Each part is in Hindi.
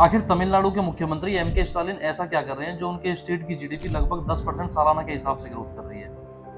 आखिर तमिलनाडु के मुख्यमंत्री एम के स्टालिन ऐसा क्या कर रहे हैं जो उनके स्टेट की जीडीपी लगभग 10% सालाना के हिसाब से ग्रोथ कर रही है,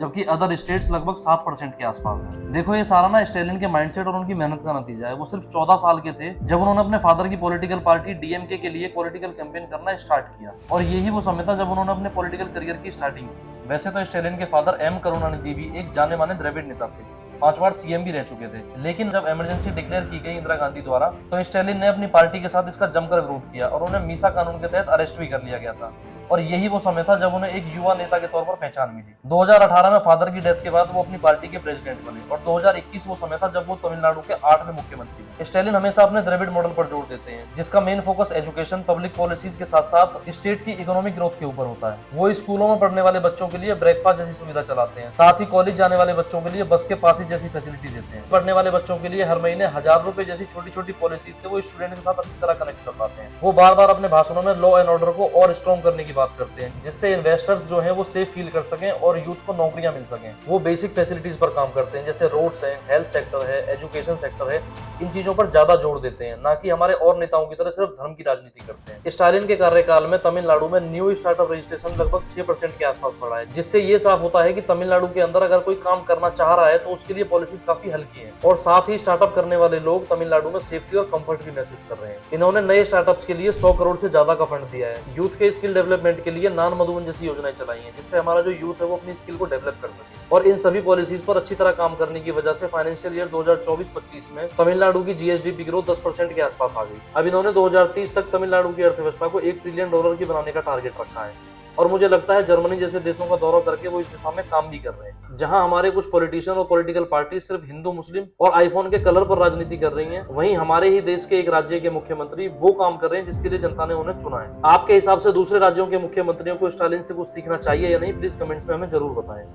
जबकि अदर स्टेट्स लगभग 7% के आसपास है। देखो, ये सारा ना स्टालिन के माइंडसेट और उनकी मेहनत का नतीजा है। वो सिर्फ 14 साल के थे जब उन्होंने अपने फादर की पॉलिटिकल पार्टी डीएमके के लिए पॉलिटिकल कैंपेन करना स्टार्ट किया, और यही वो समय था जब उन्होंने अपने पॉलिटिकल करियर की स्टार्टिंग की। वैसे तो स्टालिन के फादर एम करुणानिधि भी एक जाने माने द्रविड़ नेता थे, 5 बार सीएम भी रह चुके थे। लेकिन जब इमरजेंसी डिक्लेयर की गई इंदिरा गांधी द्वारा, तो स्टालिन ने अपनी पार्टी के साथ इसका जमकर विरोध किया और उन्हें मीसा कानून के तहत अरेस्ट भी कर लिया गया था। और यही वो समय था जब उन्हें एक युवा नेता के तौर पर पहचान मिली। 2018 में फादर की डेथ के बाद वो अपनी पार्टी के प्रेसिडेंट बने, और 2021 वो समय था जब वो तमिलनाडु के 8वें मुख्यमंत्री बने। स्टालिन हमेशा अपने द्रविड़ मॉडल पर जोर देते हैं, जिसका main focus education, public policies के साथ साथ स्टेट की इकोनॉमिक ग्रोथ के ऊपर होता है। वो स्कूलों में पढ़ने वाले बच्चों के लिए ब्रेकफास्ट जैसी सुविधा चलाते हैं, साथ ही कॉलेज जाने वाले बच्चों के लिए बस के पासेज जैसी फैसिलिटी देते हैं। पढ़ने वाले बच्चों के लिए हर महीने 1000 रुपए जैसी छोटी छोटी पॉलिसीज से वो स्टूडेंट के साथ अच्छी तरह कनेक्ट कर पाते हैं। वो बार बार अपने भाषणों में लॉ एंड ऑर्डर को और स्ट्रॉन्ग करने की बात करते हैं, जिससे इन्वेस्टर्स जो हैं वो सेफ फील कर सकें और यूथ को नौकरियां मिल सकें। वो बेसिक फैसिलिटीज पर काम करते हैं, जैसे रोड्स हैं, हेल्थ सेक्टर है, एजुकेशन सेक्टर है। इन चीजों पर ज्यादा जोर देते हैं, ना कि हमारे और नेताओं की तरह सिर्फ धर्म की राजनीति करते हैं। स्टालिन के कार्यकाल में तमिलनाडु में न्यू स्टार्टअप रजिस्ट्रेशन लगभग 6% के आसपास बढ़ा है, जिससे ये साफ होता है कि तमिलनाडु के अंदर अगर कोई काम करना चाह रहा है तो उसके लिए पॉलिसीज काफी हल्की हैं। और साथ ही स्टार्टअप करने वाले लोग तमिलनाडु में सेफ्टी और कंफर्ट भी महसूस कर रहे हैं। इन्होंने नए स्टार्टअप्स के लिए 100 करोड़ से ज्यादा का फंड दिया है। यूथ के स्किल डेवलपमेंट के लिए नान मधुबन जैसी योजनाएं चलाई हैं, जिससे हमारा जो यूथ है वो अपनी स्किल को डेवलप कर सके। और इन सभी पॉलिसीज पर अच्छी तरह काम करने की वजह से फाइनेंशियल ईयर 2024-25 में तमिलनाडु की जीएसडीपी ग्रोथ 10% के आसपास आ गई। अब इन्होंने 2030 तक तमिलनाडु की अर्थव्यवस्था को $1 ट्रिलियन की बनाने का टारगेट रखा है। और मुझे लगता है जर्मनी जैसे देशों का दौरा करके वो इस दिशा में काम भी कर रहे हैं। जहां हमारे कुछ पॉलिटिशियन और पॉलिटिकल पार्टी सिर्फ हिंदू मुस्लिम और आईफोन के कलर पर राजनीति कर रही हैं, वहीं हमारे ही देश के एक राज्य के मुख्यमंत्री वो काम कर रहे हैं जिसके लिए जनता ने उन्हें चुना है। आपके हिसाब से दूसरे राज्यों के मुख्यमंत्रियों को स्टालिन से कुछ सीखना चाहिए या नहीं? प्लीज कमेंट्स में हमें जरूर बताएं।